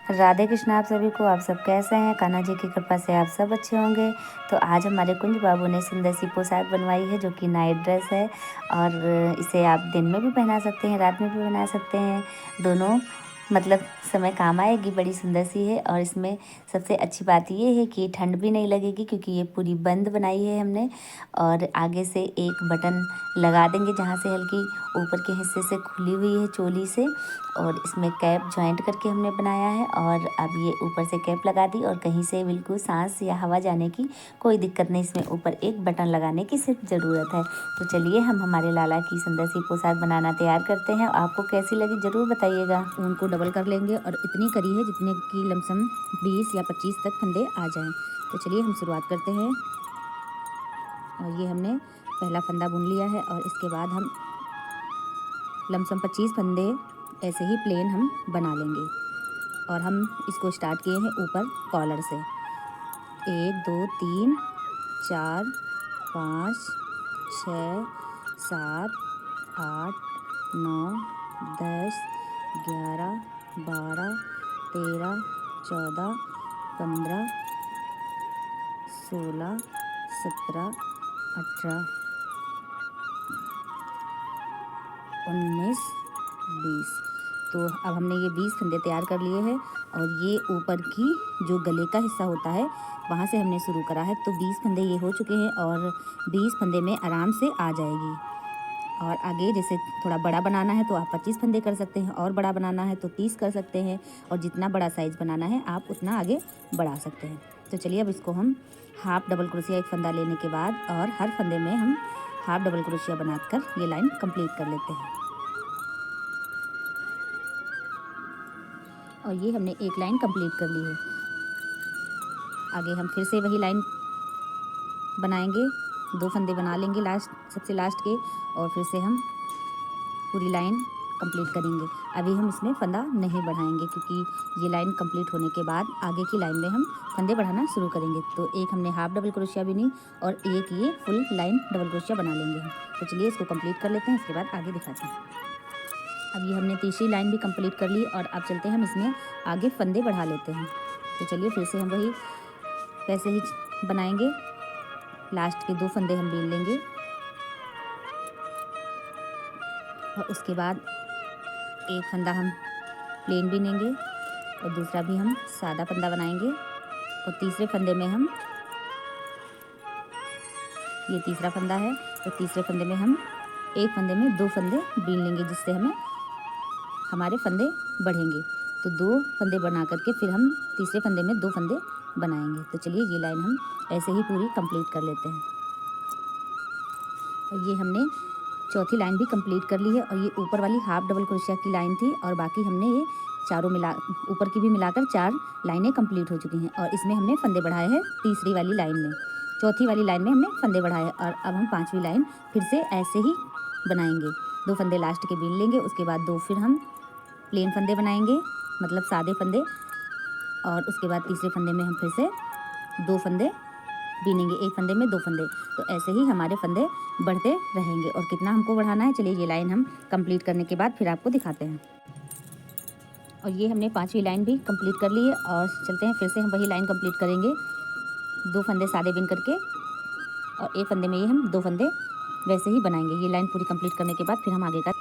राधे कृष्ण आप सभी को। आप सब कैसे हैं? कान्हा जी की कृपा से आप सब अच्छे होंगे। तो आज हमारे कुंज बाबू ने सुंदर सी पोशाक बनवाई है जो कि नाइट ड्रेस है और इसे आप दिन में भी पहना सकते हैं, रात में भी पहना सकते हैं। दोनों मतलब समय काम आएगी। बड़ी सुंदर सी है और इसमें सबसे अच्छी बात ये है कि ठंड भी नहीं लगेगी क्योंकि ये पूरी बंद बनाई है हमने। और आगे से एक बटन लगा देंगे जहाँ से हल्की ऊपर के हिस्से से खुली हुई है चोली से, और इसमें कैप जॉइंट करके हमने बनाया है। और अब ये ऊपर से कैप लगा दी और कहीं से बिल्कुल सांस या हवा जाने की कोई दिक्कत नहीं। इसमें ऊपर एक बटन लगाने की सिर्फ ज़रूरत है। तो चलिए हम हमारे लाला की सुंदर सी पोशाक बनाना तैयार करते हैं। आपको कैसी लगी ज़रूर बताइएगा। ऊन को डबल कर लेंगे और इतनी करी है जितने की लमसम 20 या 25 तक फंदे आ जाएं। तो चलिए हम शुरुआत करते हैं। और ये हमने पहला फंदा बुन लिया है और इसके बाद हम लमसम 25 फंदे ऐसे ही प्लेन हम बना लेंगे। और हम इसको स्टार्ट किए हैं ऊपर कॉलर से। 1 2 3 4 5 6 7 8 9 10 11 12 13 14 15 16 17 18 19 20। तो अब हमने ये 20 फंदे तैयार कर लिए हैं और ये ऊपर की जो गले का हिस्सा होता है वहाँ से हमने शुरू करा है। तो 20 फंदे ये हो चुके हैं और 20 फंदे में आराम से आ जाएगी। और आगे जैसे थोड़ा बड़ा बनाना है तो आप 25 फंदे कर सकते हैं, और बड़ा बनाना है तो 30 कर सकते हैं, और जितना बड़ा साइज़ बनाना है आप उतना आगे बढ़ा सकते हैं। तो चलिए अब इसको हम हाफ डबल क्रोशिया एक फंदा लेने के बाद और हर फंदे में हम हाफ डबल क्रोशिया बनाकर ये लाइन कंप्लीट कर लेते हैं। और ये हमने एक लाइन कंप्लीट कर ली है। आगे हम फिर से वही लाइन बनाएंगे, 2 फंदे बना लेंगे सबसे लास्ट के, और फिर से हम पूरी लाइन कंप्लीट करेंगे। अभी हम इसमें फंदा नहीं बढ़ाएंगे क्योंकि ये लाइन कंप्लीट होने के बाद आगे की लाइन में हम फंदे बढ़ाना शुरू करेंगे। तो एक हमने हाफ डबल क्रोशिया बिनी और एक ये फुल लाइन डबल क्रोशिया बना लेंगे हम। तो चलिए इसको कंप्लीट कर लेते हैं, इसके बाद आगे दिखाते हैं। अब ये हमने तीसरी लाइन भी कंप्लीट कर ली और अब चलते हैं हम इसमें आगे फंदे बढ़ा लेते हैं। तो चलिए फिर से हम वही वैसे ही बनाएंगे। लास्ट के 2 फंदे हम बीन लेंगे और उसके बाद एक फंदा हम प्लेन बीनेंगे और दूसरा भी हम सादा फंदा बनाएंगे। और तीसरे फंदे में हम, ये तीसरा फंदा है, तो तीसरे फंदे में हम एक फंदे में 2 फंदे बीन लेंगे जिससे हमें हमारे फंदे बढ़ेंगे। तो 2 फंदे बना करके फिर हम तीसरे फंदे में 2 फंदे बनाएंगे। तो चलिए ये लाइन हम ऐसे ही पूरी कंप्लीट कर लेते हैं। और ये हमने चौथी लाइन भी कंप्लीट कर ली है और ये ऊपर वाली हाफ डबल क्रोशिया की लाइन थी और बाकी हमने ये चारों ऊपर की भी मिलाकर 4 लाइनें कंप्लीट हो चुकी हैं। और इसमें हमने फंदे बढ़ाए हैं तीसरी वाली लाइन में, चौथी वाली लाइन में हमने फंदे बढ़ाए। और अब हम 5वीं लाइन फिर से ऐसे ही बनाएंगे। 2 फंदे लास्ट के बीन लेंगे, उसके बाद 2 फिर हम प्लेन फंदे बनाएंगे, मतलब सादे फंदे। और उसके बाद तीसरे फंदे में हम फिर से 2 फंदे बीनेंगे, एक फंदे में 2 फंदे। तो ऐसे ही हमारे फंदे बढ़ते रहेंगे। और कितना हमको बढ़ाना है, चलिए ये लाइन हम कंप्लीट करने के बाद फिर आपको दिखाते हैं। और ये हमने 5वीं लाइन भी कंप्लीट कर ली है और चलते हैं फिर से हम वही लाइन कंप्लीट करेंगे, 2 फंदे सादे बिन करके और एक फंदे में ये हम 2 फंदे वैसे ही बनाएंगे। ये लाइन पूरी कंप्लीट करने के बाद फिर हम आगे का।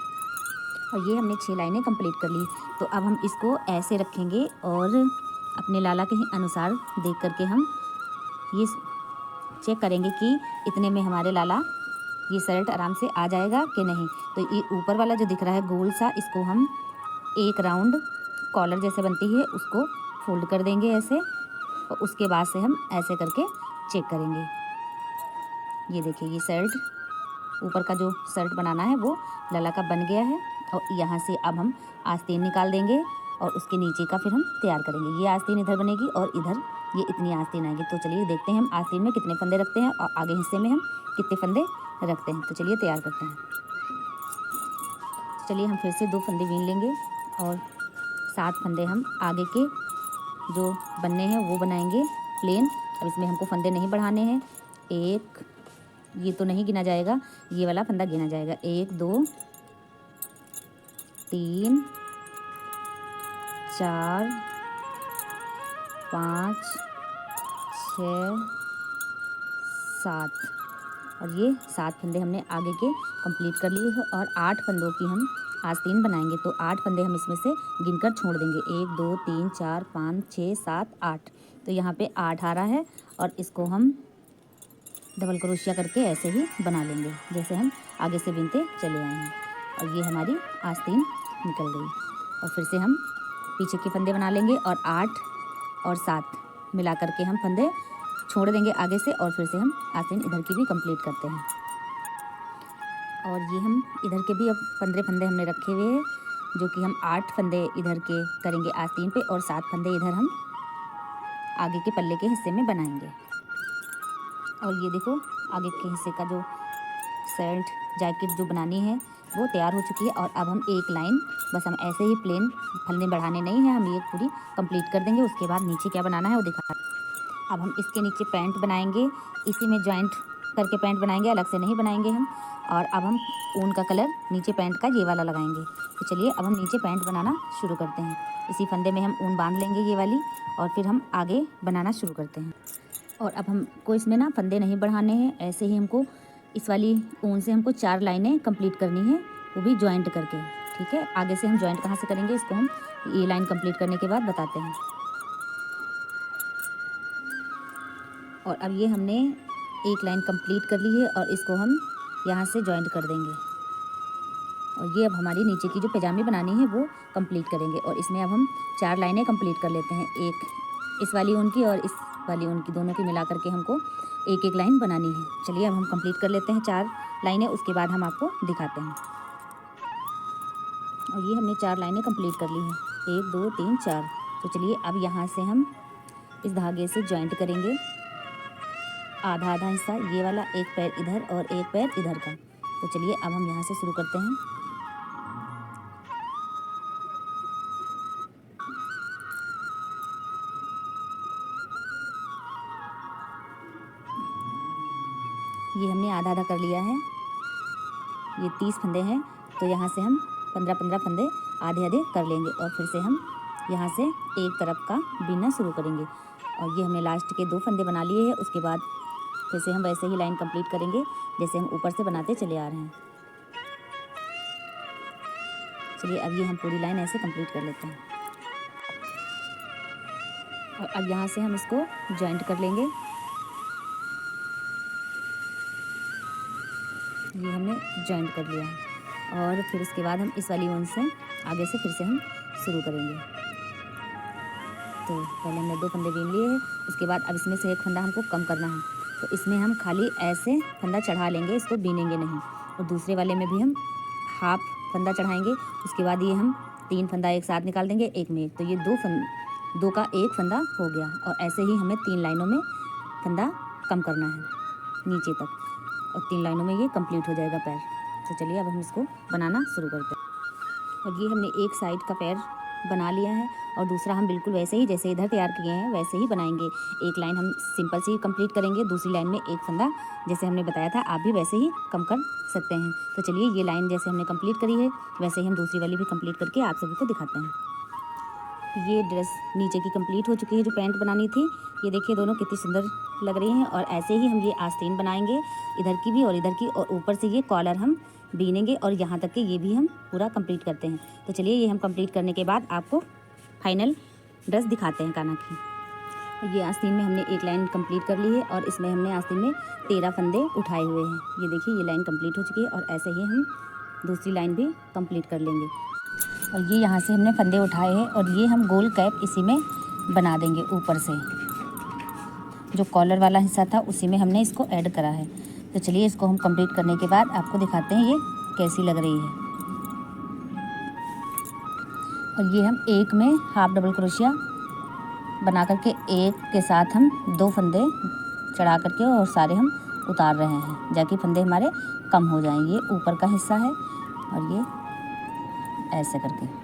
और ये हमने 6 लाइनें कंप्लीट कर ली। तो अब हम इसको ऐसे रखेंगे और अपने लाला के अनुसार देख करके हम ये चेक करेंगे कि इतने में हमारे लाला ये शर्ट आराम से आ जाएगा कि नहीं। तो ये ऊपर वाला जो दिख रहा है गोल सा, इसको हम एक राउंड कॉलर जैसे बनती है उसको फोल्ड कर देंगे ऐसे, और उसके बाद से हम ऐसे करके चेक करेंगे। ये देखिए ये शर्ट, ऊपर का जो शर्ट बनाना है वो लाला का बन गया है। और यहाँ से अब हम आस्तीन निकाल देंगे और उसके नीचे का फिर हम तैयार करेंगे। ये आस्तीन इधर बनेगी और इधर ये इतनी आस्तीन आएगी। तो चलिए देखते हैं हम आस्तीन में कितने फंदे रखते हैं और आगे हिस्से में हम कितने फंदे रखते हैं। तो चलिए तैयार करते हैं। चलिए हम फिर से 2 फंदे बीन लेंगे और 7 फंदे हम आगे के जो बनने हैं वो बनाएंगे प्लेन। अब इसमें हमको फंदे नहीं बढ़ाने हैं। एक, ये तो नहीं गिना जाएगा, ये वाला फंदा गिना जाएगा। 1 2 3 4 5 6 7 और ये 7 फंदे हमने आगे के कंप्लीट कर लिए हैं और 8 फंदों की हम आस्तीन बनाएंगे। तो 8 फंदे हम इसमें से गिनकर छोड़ देंगे। 1 2 3 4 5 6 7 8। तो यहाँ पे 8 आ रहा है और इसको हम डबल क्रोशिया करके ऐसे ही बना लेंगे जैसे हम आगे से बिनते चले आए हैं। और ये हमारी आस्तीन निकल गई। और फिर से हम पीछे के फंदे बना लेंगे और 8 और 7 मिला करके हम फंदे छोड़ देंगे आगे से और फिर से हम आस्तीन इधर की भी कंप्लीट करते हैं। और ये हम इधर के भी अब 15 फंदे हमने रखे हुए हैं जो कि हम 8 फंदे इधर के करेंगे आस्तीन पे और 7 फंदे इधर हम आगे के पल्ले के हिस्से में बनाएंगे। और ये देखो आगे के हिस्से का जो शर्ट जैकेट जो बनानी है वो तैयार हो चुकी है। और अब हम एक लाइन बस हम ऐसे ही प्लेन फंदे बढ़ाने नहीं है, हम ये पूरी कंप्लीट कर देंगे। उसके बाद नीचे क्या बनाना है वो दिखा। अब हम इसके नीचे पैंट बनाएंगे, इसी में जॉइंट करके पैंट बनाएंगे, अलग से नहीं बनाएंगे हम। और अब हम ऊन का कलर नीचे पैंट का ये वाला लगाएंगे। तो चलिए अब हम नीचे पैंट बनाना शुरू करते हैं। इसी फंदे में हम ऊन बांध लेंगे ये वाली और फिर हम आगे बनाना शुरू करते हैं। और अब हमको इसमें ना फंदे नहीं बढ़ाने हैं, ऐसे ही हमको इस वाली ऊन से हमको 4 लाइनें कंप्लीट करनी है, वो भी जॉइंट करके। ठीक है, आगे से हम जॉइंट कहाँ से करेंगे इसको हम ये लाइन कंप्लीट करने के बाद बताते हैं। और अब ये हमने एक लाइन कंप्लीट कर ली है और इसको हम यहाँ से जॉइंट कर देंगे। और ये अब हमारी नीचे की जो पैजामी बनानी है वो कंप्लीट करेंगे। और इसमें अब हम 4 लाइनें कंप्लीट कर लेते हैं, एक इस वाली ऊन की और इस वाली ऊन की, दोनों की मिला करके हमको एक एक लाइन बनानी है। चलिए अब हम कंप्लीट कर लेते हैं 4 लाइनें, उसके बाद हम आपको दिखाते हैं। और ये हमने 4 लाइनें कंप्लीट कर ली हैं, 1 2 3 4। तो चलिए अब यहाँ से हम इस धागे से जॉइंट करेंगे आधा आधा हिस्सा, ये वाला एक पैर इधर और एक पैर इधर का। तो चलिए अब हम यहाँ से शुरू करते हैं। ये हमने आधा आधा कर लिया है, ये 30 फंदे हैं। तो यहाँ से हम 15-15 फंदे आधे आधे कर लेंगे और फिर से हम यहाँ से एक तरफ का बीनना शुरू करेंगे। और ये हमने लास्ट के 2 फंदे बना लिए हैं, उसके बाद फिर से हम वैसे ही लाइन कंप्लीट करेंगे जैसे हम ऊपर से बनाते चले आ रहे हैं। चलिए अब ये हम पूरी लाइन ऐसे कंप्लीट कर लेते हैं। और अब यहाँ से हम इसको जॉइंट कर लेंगे। ये हमने जॉइंट कर लिया है और फिर उसके बाद हम इस वाली ऊन से आगे से फिर से हम शुरू करेंगे। तो पहले हमने 2 फंदे बीन लिए हैं, उसके बाद अब इसमें से एक फंदा हमको कम करना है। तो इसमें हम खाली ऐसे फंदा चढ़ा लेंगे, इसको बीनेंगे नहीं। और दूसरे वाले में भी हम हाफ फंदा चढ़ाएंगे, उसके बाद ये हम 3 फंदा एक साथ निकाल देंगे एक में। तो ये 2 का एक फंदा हो गया। और ऐसे ही हमें 3 लाइनों में फंदा कम करना है नीचे तक और 3 लाइनों में ये कंप्लीट हो जाएगा पैर। तो चलिए अब हम इसको बनाना शुरू करते हैं। और ये हमने एक साइड का पैर बना लिया है और दूसरा हम बिल्कुल वैसे ही जैसे इधर तैयार किए हैं वैसे ही बनाएंगे। एक लाइन हम सिंपल सी कंप्लीट करेंगे, दूसरी लाइन में एक फंदा जैसे हमने बताया था आप भी वैसे ही कम कर सकते हैं। तो चलिए ये लाइन जैसे हमने कंप्लीट करी है वैसे ही हम दूसरी वाली भी कंप्लीट करके आप सभी को दिखाते हैं। ये ड्रेस नीचे की कंप्लीट हो चुकी है जो पैंट बनानी थी। ये देखिए दोनों कितनी सुंदर लग रही हैं। और ऐसे ही हम ये आस्तीन बनाएंगे, इधर की भी और इधर की, और ऊपर से ये कॉलर हम बीनेंगे और यहाँ तक के ये भी हम पूरा कंप्लीट करते हैं। तो चलिए ये हम कंप्लीट करने के बाद आपको फाइनल ड्रेस दिखाते हैं कान्हा की। ये आस्तीन में हमने एक लाइन कंप्लीट कर ली है और इसमें हमने आस्तीन में 13 फंदे उठाए हुए हैं। ये देखिए ये लाइन कंप्लीट हो चुकी है और ऐसे ही हम दूसरी लाइन भी कंप्लीट कर लेंगे। और ये यहाँ से हमने फंदे उठाए हैं और ये हम गोल कैप इसी में बना देंगे ऊपर से। जो कॉलर वाला हिस्सा था उसी में हमने इसको ऐड करा है। तो चलिए इसको हम कंप्लीट करने के बाद आपको दिखाते हैं ये कैसी लग रही है। और ये हम एक में हाफ डबल क्रोशिया बना करके एक के साथ हम 2 फंदे चढ़ा करके और सारे हम उतार रहे हैं जाकि फंदे हमारे कम हो जाएं। ये ऊपर का हिस्सा है और ये ऐसे करके।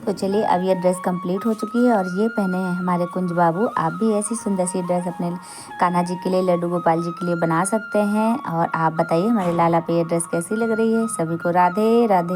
तो चलिए अब ये ड्रेस कंप्लीट हो चुकी है और ये पहने हैं हमारे कुंज बाबू। आप भी ऐसी सुंदर सी ड्रेस अपने कान्हा जी के लिए, लड्डू गोपाल जी के लिए बना सकते हैं। और आप बताइए हमारे लाला पे ये ड्रेस कैसी लग रही है। सभी को राधे राधे।